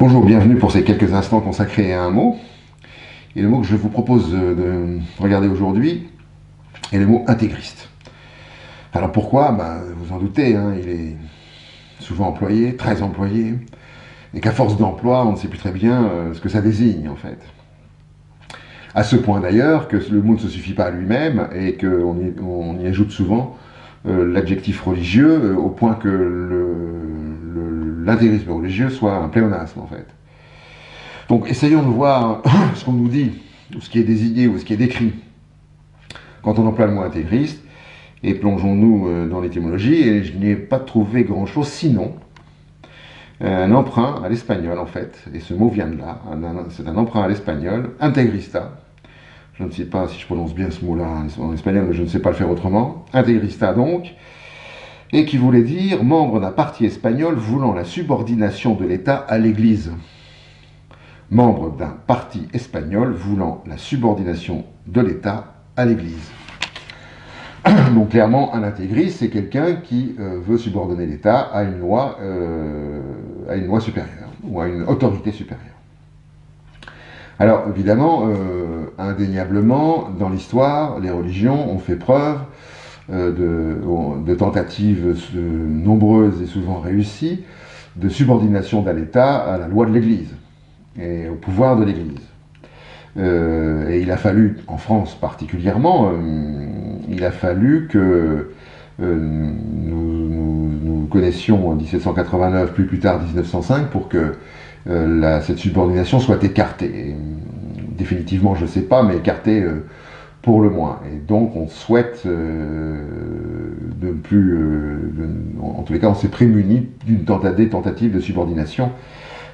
Bonjour, bienvenue pour ces quelques instants consacrés à un mot. Et le mot que je vous propose de regarder aujourd'hui est le mot intégriste. Alors pourquoi? Vous en doutez, hein, il est souvent employé, très employé, et qu'à force d'emploi, on ne sait plus très bien ce que ça désigne en fait. À ce point d'ailleurs que le mot ne se suffit pas à lui-même et qu'on y ajoute souvent l'adjectif religieux au point que l'intégrisme religieux soit un pléonasme en fait. Donc essayons de voir ce qu'on nous dit, ou ce qui est désigné, ou ce qui est décrit quand on emploie le mot intégriste, et plongeons-nous dans l'étymologie, et je n'ai pas trouvé grand-chose sinon un emprunt à l'espagnol en fait, et ce mot vient de là, c'est un emprunt à l'espagnol, integrista, je ne sais pas si je prononce bien ce mot-là en espagnol, mais je ne sais pas le faire autrement, integrista donc, et qui voulait dire membre d'un parti espagnol voulant la subordination de l'État à l'Église. Membre d'un parti espagnol voulant la subordination de l'État à l'Église. Donc clairement, un intégriste, c'est quelqu'un qui veut subordonner l'État à une loi supérieure, ou à une autorité supérieure. Alors évidemment, indéniablement, dans l'histoire, les religions ont fait preuve de tentatives nombreuses et souvent réussies de subordination de l'État à la loi de l'Église et au pouvoir de l'Église. Et il a fallu, en France particulièrement, il a fallu que nous connaissions en 1789, plus tard 1905, pour que cette subordination soit écartée. Et, définitivement, je ne sais pas, mais écartée pour le moins. Et donc, on souhaite de plus... en tous les cas, on s'est prémuni des tentatives de subordination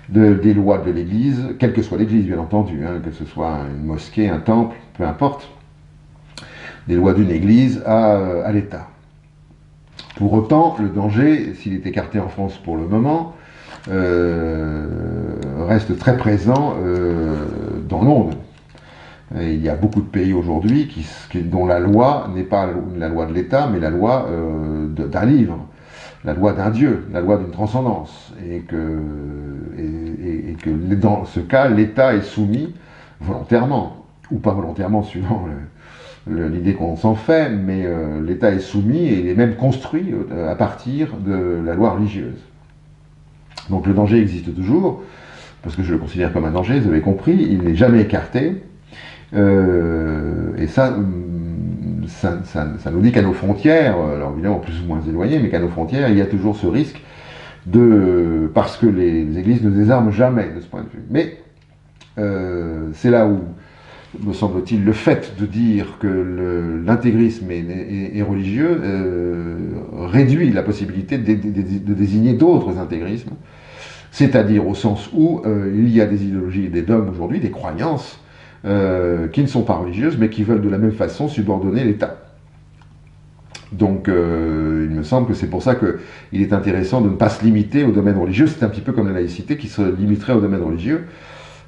des lois de l'Église, quelle que soit l'Église bien entendu, hein, que ce soit une mosquée, un temple, peu importe, des lois d'une Église à l'État. Pour autant, le danger, s'il est écarté en France pour le moment, reste très présent dans le monde. Et il y a beaucoup de pays aujourd'hui dont la loi n'est pas la loi de l'État, mais la loi d'un livre, la loi d'un Dieu, la loi d'une transcendance, et que dans ce cas, l'État est soumis volontairement, ou pas volontairement, suivant l'idée qu'on s'en fait, mais l'État est soumis et il est même construit à partir de la loi religieuse. Donc le danger existe toujours, parce que je le considère comme un danger, vous avez compris, il n'est jamais écarté, et ça nous dit qu'à nos frontières, alors évidemment plus ou moins éloignées, mais qu'à nos frontières, il y a toujours ce risque parce que les églises ne désarment jamais de ce point de vue. Mais c'est là où, me semble-t-il, le fait de dire que l'intégrisme est religieux réduit la possibilité de désigner d'autres intégrismes, c'est-à-dire au sens où il y a des idéologies et des dogmes aujourd'hui, des croyances, qui ne sont pas religieuses, mais qui veulent de la même façon subordonner l'État. Donc il me semble que c'est pour ça qu'il est intéressant de ne pas se limiter au domaine religieux. C'est un petit peu comme la laïcité qui se limiterait au domaine religieux,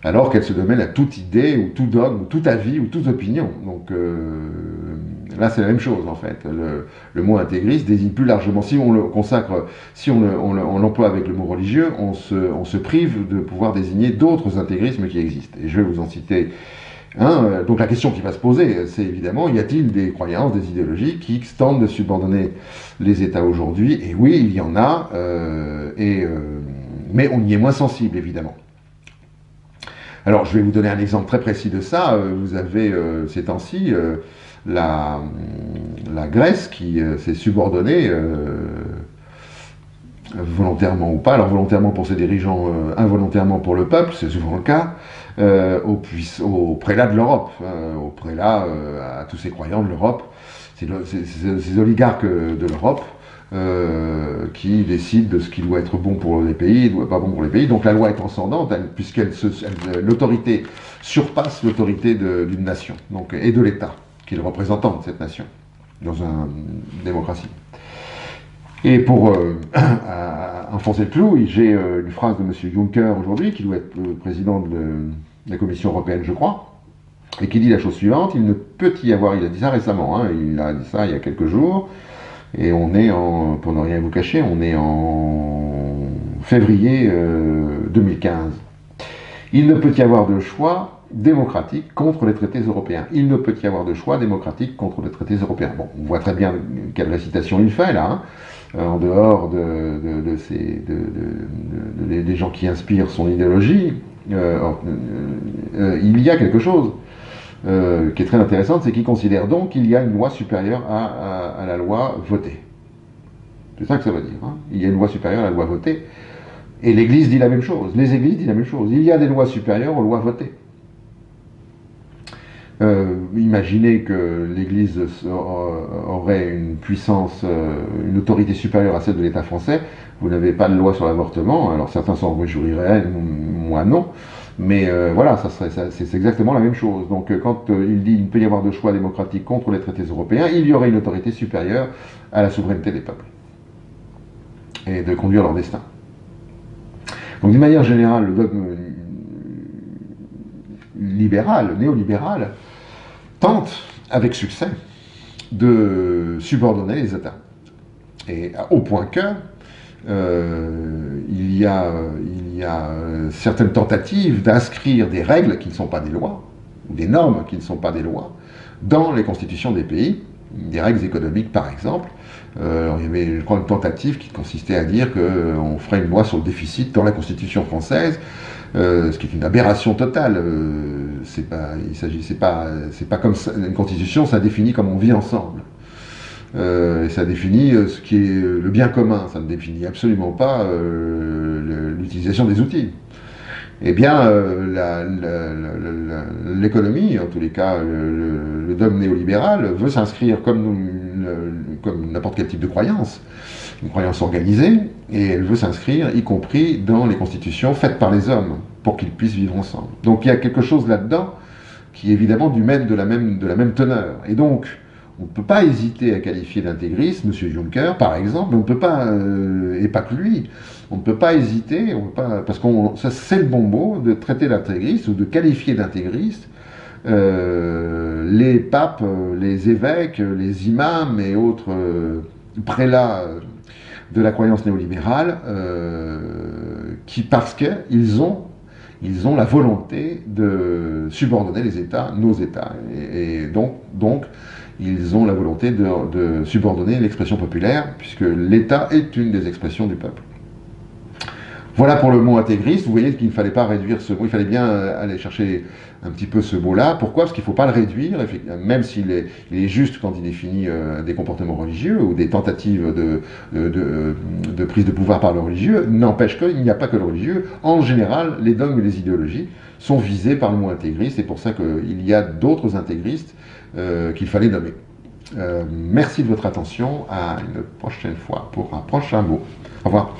alors qu'elle se domine à toute idée, ou tout dogme, ou tout avis, ou toute opinion. Donc là c'est la même chose en fait. Le mot intégriste désigne plus largement, si on le consacre, si on l'emploie avec le mot religieux, on se prive de pouvoir désigner d'autres intégrismes qui existent. Et je vais vous en citer un. Donc la question qui va se poser, c'est évidemment, y a-t-il des croyances, des idéologies qui tentent de subordonner les États aujourd'hui? Et oui, il y en a, mais on y est moins sensible évidemment. Alors je vais vous donner un exemple très précis de ça. Vous avez ces temps-ci la Grèce qui s'est subordonnée, volontairement ou pas, alors volontairement pour ses dirigeants, involontairement pour le peuple, c'est souvent le cas, au prélat de l'Europe, au prélat, à tous ces croyants de l'Europe, ces oligarques de l'Europe, qui décident de ce qui doit être bon pour les pays, et pas bon pour les pays. Donc la loi est transcendante, puisque l'autorité surpasse l'autorité d'une nation, donc, et de l'État, qui est le représentant de cette nation, dans une démocratie. Et pour enfoncer le clou, j'ai une phrase de M. Juncker aujourd'hui, qui doit être le président de la Commission européenne, je crois, et qui dit la chose suivante: il ne peut y avoir, il a dit ça récemment, hein, il a dit ça il y a quelques jours, et on est pour ne rien vous cacher, on est en février 2015. Il ne peut y avoir de choix démocratique contre les traités européens. Il ne peut y avoir de choix démocratique contre les traités européens. Bon, on voit très bien quelle récitation il fait là, hein, en dehors des gens qui inspirent son idéologie. Il y a quelque chose qui est très intéressant, c'est qu'il considère donc qu'il y a une loi supérieure à la loi votée. C'est ça que ça veut dire. Hein. Il y a une loi supérieure à la loi votée. Et l'Église dit la même chose. Les Églises disent la même chose. Il y a des lois supérieures aux lois votées. Imaginez que l'Église aurait une puissance, une autorité supérieure à celle de l'État français. Vous n'avez pas de loi sur l'avortement. Alors certains s'en réjouiraient, moi non. Mais voilà, c'est exactement la même chose. Donc quand il dit qu'il ne peut y avoir de choix démocratique contre les traités européens, il y aurait une autorité supérieure à la souveraineté des peuples et de conduire leur destin. Donc d'une manière générale, le dogme libéral, néolibéral, tente avec succès de subordonner les États. Et au point que il y a certaines tentatives d'inscrire des règles qui ne sont pas des lois, ou des normes qui ne sont pas des lois, dans les constitutions des pays, des règles économiques par exemple. Il y avait, je crois, une tentative qui consistait à dire qu'on ferait une loi sur le déficit dans la Constitution française, ce qui est une aberration totale. C'est pas comme ça, une Constitution, ça définit comment on vit ensemble. Ça définit ce qui est le bien commun, ça ne définit absolument pas l'utilisation des outils. Eh bien, l'économie, en tous les cas, le dogme néolibéral, veut s'inscrire comme n'importe quel type de croyance, une croyance organisée, et elle veut s'inscrire, y compris dans les constitutions faites par les hommes, pour qu'ils puissent vivre ensemble. Donc il y a quelque chose là-dedans qui est évidemment de la même teneur. Et donc, on ne peut pas hésiter à qualifier d'intégriste M. Juncker, par exemple, on ne peut pas, et pas que lui, on ne peut pas hésiter, parce que c'est le bon mot, de traiter d'intégriste ou de qualifier d'intégriste les papes, les évêques, les imams et autres prélats de la croyance néolibérale, parce qu'ils ont la volonté de subordonner les États, nos États. Et donc, ils ont la volonté de subordonner l'expression populaire, puisque l'État est une des expressions du peuple. Voilà pour le mot intégriste. Vous voyez qu'il ne fallait pas réduire ce mot, il fallait bien aller chercher un petit peu ce mot-là. Pourquoi? Parce qu'il ne faut pas le réduire, même s'il est juste quand il définit des comportements religieux ou des tentatives de prise de pouvoir par le religieux, n'empêche qu'il n'y a pas que le religieux. En général, les dogmes et les idéologies sont visés par le mot intégriste, c'est pour ça qu'il y a d'autres intégristes qu'il fallait nommer. Merci de votre attention, à une prochaine fois pour un prochain mot. Au revoir.